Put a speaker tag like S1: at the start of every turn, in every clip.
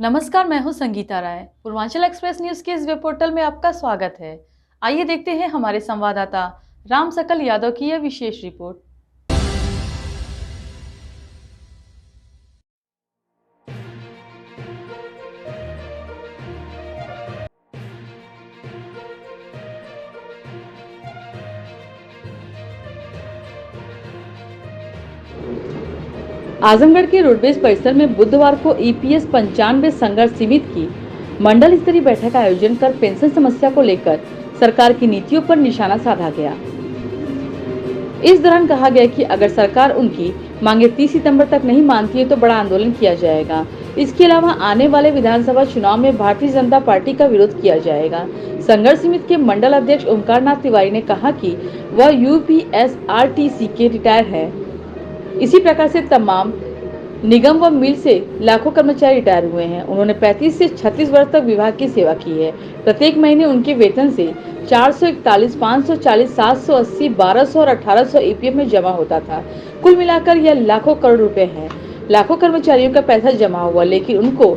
S1: नमस्कार, मैं हूं संगीता राय। पूर्वांचल एक्सप्रेस न्यूज के इस वेब पोर्टल में आपका स्वागत है। आइए देखते हैं हमारे संवाददाता राम सकल यादव की यह विशेष रिपोर्ट। आजमगढ़ के रोडवेज परिसर में बुधवार को ईपीएस 95 संघर्ष समिति की मंडल स्तरीय बैठक का आयोजन कर पेंशन समस्या को लेकर सरकार की नीतियों पर निशाना साधा गया। इस दौरान कहा गया कि अगर सरकार उनकी मांगे 30 सितंबर तक नहीं मानती है तो बड़ा आंदोलन किया जाएगा। इसके अलावा आने वाले विधानसभा चुनाव में भारतीय जनता पार्टी का विरोध किया जाएगा। संघर्ष समिति के मंडल अध्यक्ष ओमकार नाथ तिवारी ने कहा कि वह यूपीएसआरटीसी के रिटायर है। इसी प्रकार से तमाम निगम व मिल से लाखों कर्मचारी रिटायर हुए हैं। उन्होंने 35 से 36 वर्ष तक विभाग की सेवा की है। प्रत्येक महीने उनके वेतन से 441, 540, 780, 1200 और 1800 ईपीएफ में जमा होता था। कुल मिलाकर यह लाखों करोड़ रुपए है। लाखों कर्मचारियों का पैसा जमा हुआ, लेकिन उनको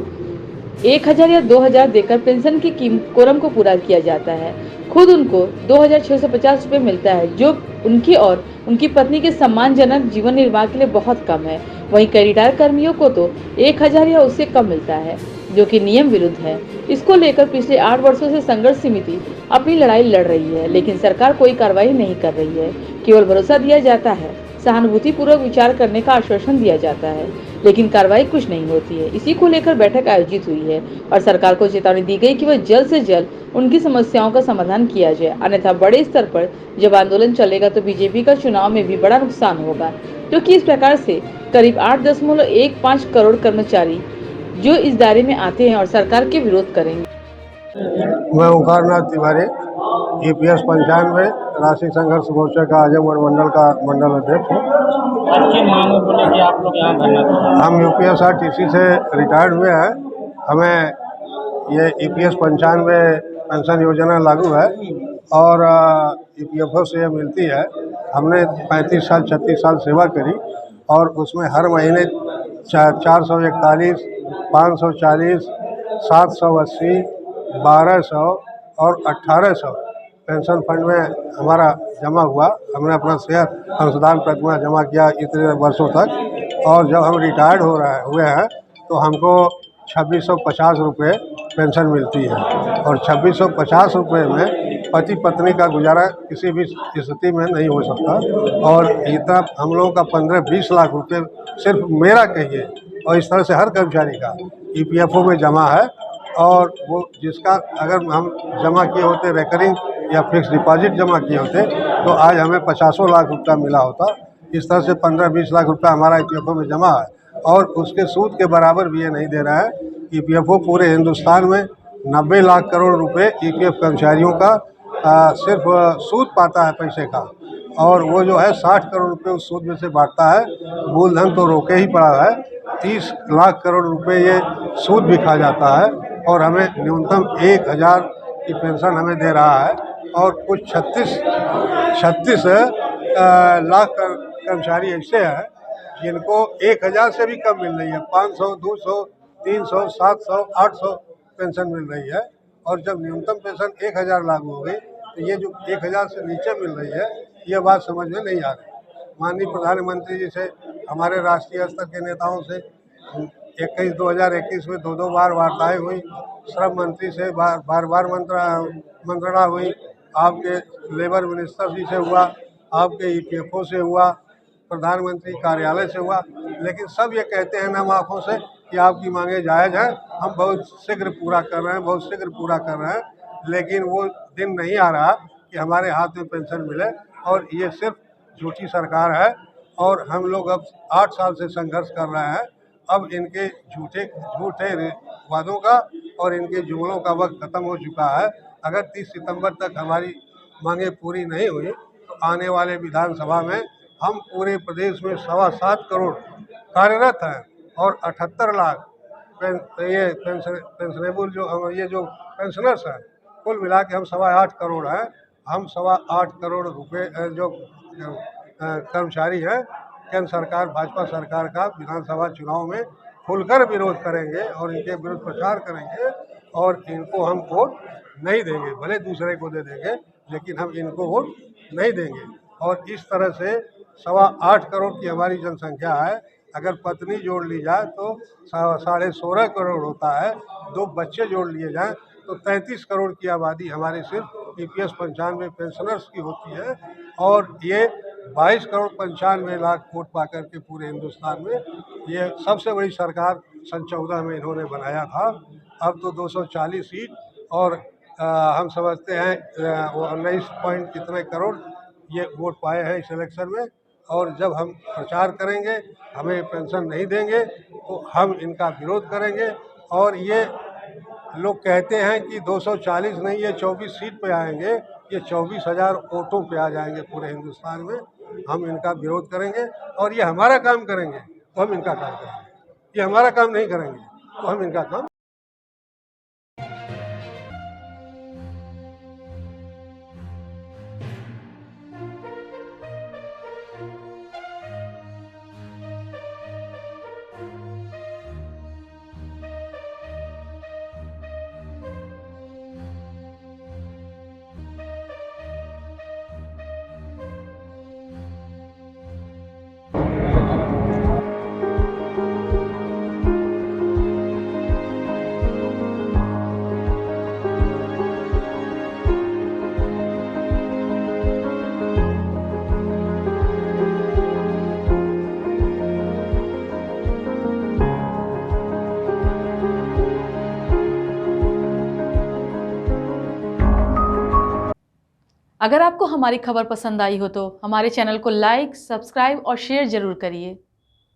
S1: 1000 या 2000 देकर पेंशन की कोरम को पूरा किया जाता है। खुद उनको 2650 रुपए मिलता है, जो उनकी और उनकी पत्नी के सम्मानजनक जीवन निर्वाह के लिए बहुत कम है। वहीं कई रिटायर कर्मियों को तो 1000 या उससे कम मिलता है, जो कि नियम विरुद्ध है। इसको लेकर पिछले 8 वर्षों से संघर्ष समिति अपनी लड़ाई लड़ रही है, लेकिन सरकार कोई कार्रवाई नहीं कर रही है। केवल भरोसा दिया जाता है, सहानुभूति पूर्वक विचार करने का आश्वासन दिया जाता है, लेकिन कार्रवाई कुछ नहीं होती है। इसी को लेकर बैठक आयोजित हुई है और सरकार को चेतावनी दी गई कि वह जल्द से जल्द उनकी समस्याओं का समाधान किया जाए, अन्यथा बड़े स्तर पर जब आंदोलन चलेगा तो बीजेपी का चुनाव में भी बड़ा नुकसान होगा, क्योंकि इस प्रकार से करीब 8.15 करोड़ कर्मचारी जो इस दायरे में आते हैं और सरकार के विरोध करेंगे।
S2: मैं ओंकार नाथ तिवारी ईपीएस 95 राष्ट्रीय संघर्ष मोर्चा का आजमगढ़ मंडल का मंडल अध्यक्ष हूँ।
S3: किन मांगों को लेकर आप लोग यहाँ धरना दे रहे हैं?
S2: हम यूपीएसआरटीसी से रिटायर्ड हुए हैं। हमें ये ईपीएस 95 पेंशन योजना लागू है और ईपीएफओ से ये मिलती है। हमने 35 साल 36 साल सेवा करी और उसमें हर महीने 441, 540, 780, 1200 और 1800 पेंशन फंड में हमारा जमा हुआ। हमने अपना शेयर अंशदान प्रतिमा जमा किया इतने वर्षों तक, और जब हम रिटायर्ड हुए हैं तो हमको 2650 रुपये पेंशन मिलती है। और 2650 रुपये में पति पत्नी का गुजारा किसी भी स्थिति में नहीं हो सकता। और इतना हम लोगों का 15-20 लाख रुपये सिर्फ मेरा कहिए और इस तरह से हर कर्मचारी का ईपीएफओ में जमा है। और वो जिसका अगर हम जमा किए होते रेकरिंग या फिक्स डिपॉजिट जमा किए होते तो आज हमें 50 लाख रुपया मिला होता। इस तरह से 15-20 लाख रुपया हमारा ईपीएफओ में जमा है और उसके सूद के बराबर भी ये नहीं दे रहा है। ईपीएफओ पूरे हिंदुस्तान में 90 लाख करोड़ रुपए ईपीएफ कर्मचारियों का सिर्फ सूद पाता है पैसे का, और वो जो है 60 करोड़ रुपए उस सूद में से बांटता है। मूलधन तो रोके ही पड़ा है। 30 लाख करोड़ रुपए ये सूद भी खा जाता है और हमें न्यूनतम 1000 की पेंशन हमें दे रहा है। और कुछ 36 लाख कर्मचारी ऐसे हैं जिनको 1000 से भी कम मिल रही है। 500, 200, 300, 700, 800 पेंशन मिल रही है। और जब न्यूनतम पेंशन 1000 लागू हो गई तो ये जो 1000 से नीचे मिल रही है, ये बात समझ में नहीं आ रही। माननीय प्रधानमंत्री जी से, हमारे राष्ट्रीय स्तर के नेताओं से 2021 में 2 बार वार्ताएं हुई। श्रम मंत्री से बार मंत्रणा हुई। आपके लेबर मिनिस्टर जी से हुआ, आपके ईपीएफओ से हुआ, प्रधानमंत्री कार्यालय से हुआ, लेकिन सब ये कहते हैं नम आँखों से कि आपकी मांगे जायज़ हैं, हम बहुत शीघ्र पूरा कर रहे हैं, बहुत शीघ्र पूरा कर रहे हैं। लेकिन वो दिन नहीं आ रहा कि हमारे हाथ में पेंशन मिले। और ये सिर्फ झूठी सरकार है और हम लोग अब 8 साल से संघर्ष कर रहे हैं। अब इनके झूठे वादों का और इनके जुमलों का वक्त खत्म हो चुका है। अगर 30 सितंबर तक हमारी मांगे पूरी नहीं हुई तो आने वाले विधानसभा में हम पूरे प्रदेश में 7.25 करोड़ कार्यरत हैं और 78 लाख पेंशनेबल जो पेंशनर्स हैं, कुल मिला के हम 8.25 करोड़ हैं। हम 8.25 करोड़ रुपए जो कर्मचारी हैं केंद्र सरकार भाजपा सरकार का विधानसभा चुनाव में खुलकर विरोध करेंगे और इनके विरुद्ध प्रचार करेंगे और इनको हम वोट नहीं देंगे। भले दूसरे को दे देंगे, लेकिन हम इनको वोट नहीं देंगे। और इस तरह से 8.25 करोड़ की हमारी जनसंख्या है। अगर पत्नी जोड़ ली जाए तो 16.5 करोड़ होता है। 2 बच्चे जोड़ लिए जाएं तो 33 करोड़ की आबादी हमारी सिर्फ EPS 95 पेंशनर्स की होती है। और ये 22 करोड़ 95 लाख वोट पा करके पूरे हिंदुस्तान में ये सबसे बड़ी सरकार सन 14 में इन्होंने बनाया था। अब तो 240 सीट और हम समझते हैं वो 19 पॉइंट कितने करोड़ ये वोट पाए हैं इस इलेक्शन में। और जब हम प्रचार करेंगे, हमें पेंशन नहीं देंगे तो हम इनका विरोध करेंगे। और ये लोग कहते हैं कि 240 नहीं, ये 24 सीट पे आएंगे, ये 24,000 वोटों पे आ जाएंगे पूरे हिंदुस्तान में। हम इनका विरोध करेंगे और ये हमारा काम करेंगे तो हम इनका काम करेंगे। ये हमारा काम नहीं करेंगे तो हम इनका काम।
S1: अगर आपको हमारी खबर पसंद आई हो तो हमारे चैनल को लाइक, सब्सक्राइब और शेयर जरूर करिए।